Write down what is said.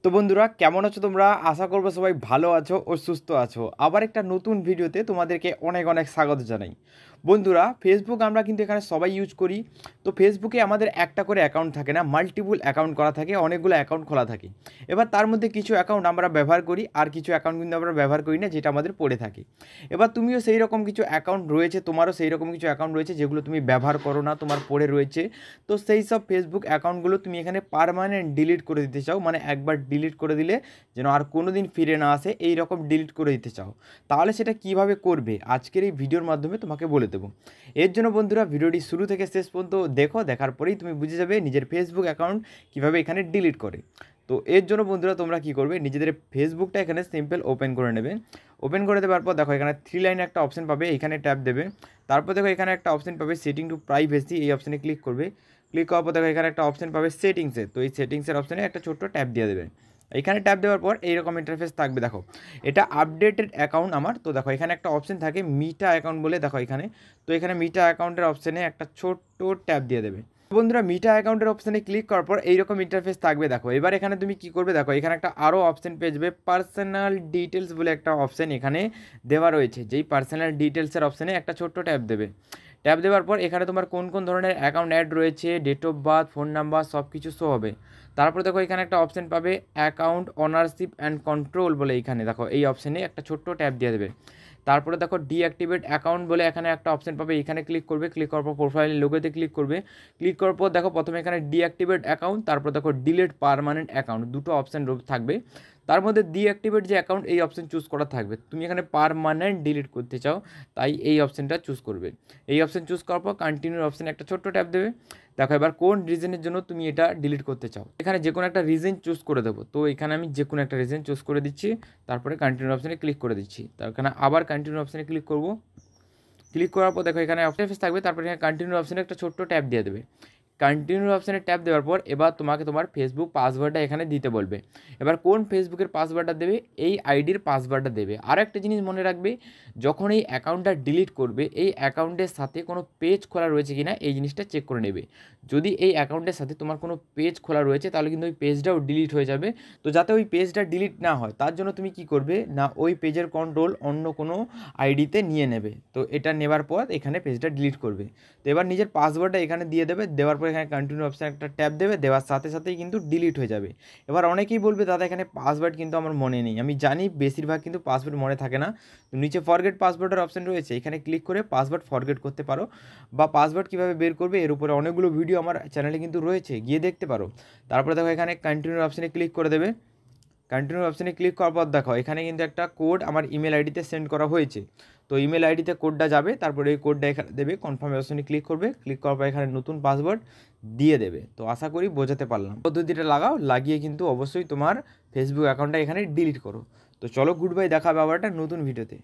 তো বন্ধুরা কেমন আছো তোমরা? আশা করবো সবাই ভালো আছো ও সুস্থ আছো। আবার একটা নতুন ভিডিওতে তোমাদেরকে অনেক অনেক স্বাগত জানাই। বন্ধুরা, ফেসবুক আমরা কিন্তু এখানে সবাই ইউজ করি। তো ফেসবুকে আমাদের একটা করে অ্যাকাউন্ট থাকে না, মাল্টিপুল অ্যাকাউন্ট করা থাকে, অনেকগুলো অ্যাকাউন্ট খোলা থাকে। এবার তার মধ্যে কিছু অ্যাকাউন্ট আমরা ব্যবহার করি আর কিছু অ্যাকাউন্ট কিন্তু আমরা ব্যবহার করি না, যেটা আমাদের পড়ে থাকে। এবার তুমিও সেই রকম কিছু অ্যাকাউন্ট রয়েছে, তোমারও সেই রকম কিছু অ্যাকাউন্ট রয়েছে যেগুলো তুমি ব্যবহার করো না, তোমার পড়ে রয়েছে। তো সেই সব ফেসবুক অ্যাকাউন্টগুলো তুমি এখানে পার্মানেন্ট ডিলিট করে দিতে চাও, মানে একবার ডিলিট করে দিলে যেন আর কোনো দিন ফিরে না আসে, এই রকম ডিলিট করে দিতে চাও। তাহলে সেটা কিভাবে করবে আজকের এই ভিডিওর মাধ্যমে তোমাকে বলে দেবো। এর জন্য বন্ধুরা ভিডিওটি শুরু থেকে শেষ পর্যন্ত দেখো, দেখার পরেই তুমি বুঝে যাবে নিজের ফেসবুক অ্যাকাউন্ট কীভাবে এখানে ডিলিট করে। তো এর জন্য বন্ধুরা তোমরা কী করবে, নিজেদের ফেসবুকটা এখানে সিম্পল ওপেন করে নেবে। ওপেন করে দেওয়ার পর দেখো এখানে 3 লাইনে একটা অপশন পাবে, এখানে ট্যাপ দেবে। তারপর দেখো এখানে একটা অপশন পাবে সেটিং টু প্রাইভেসি, এই অপশানে ক্লিক করবে। ক্লিক করার পর দেখো এখানে একটা অপশন পাবে সেটিংসে, তো এই সেটিংসের অপশানে একটা ছোট্ট ট্যাপ দিয়ে দেবে। এখানে ট্যাপ দেওয়ার পর এইরকম ইন্টারফেস থাকবে। দেখো এটা আপডেটেড অ্যাকাউন্ট আমার, তো দেখো এখানে একটা অপশন থাকে মিটা অ্যাকাউন্ট বলে, দেখো এখানে। তো এখানে মিটা অ্যাকাউন্টের অপশানে একটা ছোট্ট ট্যাপ দিয়ে দেবে। বন্ধুরা মিটা অ্যাকাউন্টের অপশানে ক্লিক করার পর এইরকম ইন্টারফেস থাকবে। দেখো এবার এখানে তুমি কি করবে, দেখো এখানে একটা আরও অপশান পেয়ে যাবে, পার্সোনাল ডিটেলস বলে একটা অপশান এখানে দেওয়া রয়েছে। যেই পার্সোনাল ডিটেলসের অপশানে একটা ছোট্ট ট্যাপ দেবে। ট্যাপ দেওয়ার পর এখানে তোমার কোন কোন ধরনের অ্যাকাউন্ট অ্যাড রয়েছে, date of birth, phone number সব কিছু শো হবে। তারপরে দেখো এখানে একটা অপশান পাবে অ্যাকাউন্ট ওনারশিপ অ্যান্ড কন্ট্রোল বলে, এইখানে দেখো এই অপশানে একটা ছোট্ট ট্যাপ দিয়ে দেবে। তারপরে দেখো ডিঅ্যাক্টিভেট অ্যাকাউন্ট বলে এখানে একটা অপশান পাবে, এখানে ক্লিক করবে। ক্লিক করার পর প্রোফাইল লোগোতে ক্লিক করবে। ক্লিক করার পর দেখো প্রথমে এখানে ডিঅ্যাক্টিভেট অ্যাকাউন্ট, তারপর দেখো ডিলিট পার্মানেন্ট অ্যাকাউন্ট, দুটো অপশান থাকবে। তার মধ্যে ডিঅ্যাক্টিভেট যে অ্যাকাউন্ট এই অপশান চুজ করা থাকবে। তুমি এখানে পার্মানেন্ট ডিলিট করতে চাও, তাই এই অপশানটা চুজ করবে। এই অপশান চুজ করার পর কন্টিনিউর অপশানে একটা ছোট্ট ট্যাপ দেবে। দেখো এবার কোন রিজনের জন্য তুমি এটা ডিলিট করতে চাও, এখানে যে কোনো একটা রিজন চুজ করে দেবো। তো এখানে আমি যে কোনো একটা রিজন চুজ করে দিচ্ছি, তারপরে কন্টিনিউ অপশানে ক্লিক করে দিচ্ছি। তার এখানে আবার কন্টিনিউ অপশানে ক্লিক করব। ক্লিক করার পর দেখো এখানে অপশন থাকবে, তারপরে এখানে কন্টিনিউ অপশানে একটা ছোট্ট ট্যাপ দিয়ে দেবে। কন্টিনিউ অপশানে ট্যাপ দেওয়ার পর এবার তোমাকে তোমার ফেসবুক পাসওয়ার্ডটা এখানে দিতে বলবে। এবার কোন ফেসবুকের পাসওয়ার্ডটা দেবে, এই আইডির পাসওয়ার্ডটা দেবে। আর একটা জিনিস মনে রাখবে, যখন এই অ্যাকাউন্টটা ডিলিট করবে এই অ্যাকাউন্টের সাথে কোনো পেজ খোলা রয়েছে কিনা এই জিনিসটা চেক করে নেবে। যদি এই অ্যাকাউন্টের সাথে তোমার কোনো পেজ খোলা রয়েছে তাহলে কিন্তু ওই পেজটাও ডিলিট হয়ে যাবে। তো যাতে ওই পেজটা ডিলিট না হয় তার জন্য তুমি কি করবে না, ওই পেজের কন্ট্রোল অন্য কোনো আইডিতে নিয়ে নেবে। তো এটা নেবার পর এখানে পেজটা ডিলিট করবে। তো এবার নিজের পাসওয়ার্ডটা এখানে দিয়ে দেবে। দেওয়ার পর এখানে কন্টিনিউ অপশান একটা ট্যাপ দেবে, দেওয়ার সাথে সাথেই কিন্তু ডিলিট হয়ে যাবে। এবার অনেকেই বলবে দাদা এখানে পাসওয়ার্ড কিন্তু আমার মনে নেই। আমি জানি বেশিরভাগ কিন্তু পাসওয়ার্ড মনে থাকে না। তো নিচে ফরগেট পাসওয়ার্ডের অপশান রয়েছে, এখানে ক্লিক করে পাসওয়ার্ড ফরগেট করতে পারো, বা পাসওয়ার্ড কীভাবে বের করবে এর উপরে অনেকগুলো ভিডিও আমার চ্যানেলে কিন্তু রয়েছে, গিয়ে দেখতে পারো। তারপরে দেখো এখানে কন্টিনিউ অপশানে ক্লিক করে দেবে। কন্টিনিউ অপশানে ক্লিক করার পর দেখো এখানে কিন্তু একটা কোড আমার ইমেল আইডিতে সেন্ড করা হয়েছে। তো ইমেল আইডিতে কোডটা যাবে, তারপরে এই কোডটা এখানে দেবে, কনফার্ম অপশানে ক্লিক করবে। ক্লিক করার পর এখানে নতুন পাসওয়ার্ড দিয়ে দেবে। তো আশা করি বোঝাতে পারলাম। পদ্ধতিটা লাগাও, লাগিয়ে কিন্তু অবশ্যই তোমার ফেসবুক অ্যাকাউন্টটা এখানে ডিলিট করো। তো চলো গুড বাই, দেখা হবে আবার একটা নতুন ভিডিওতে।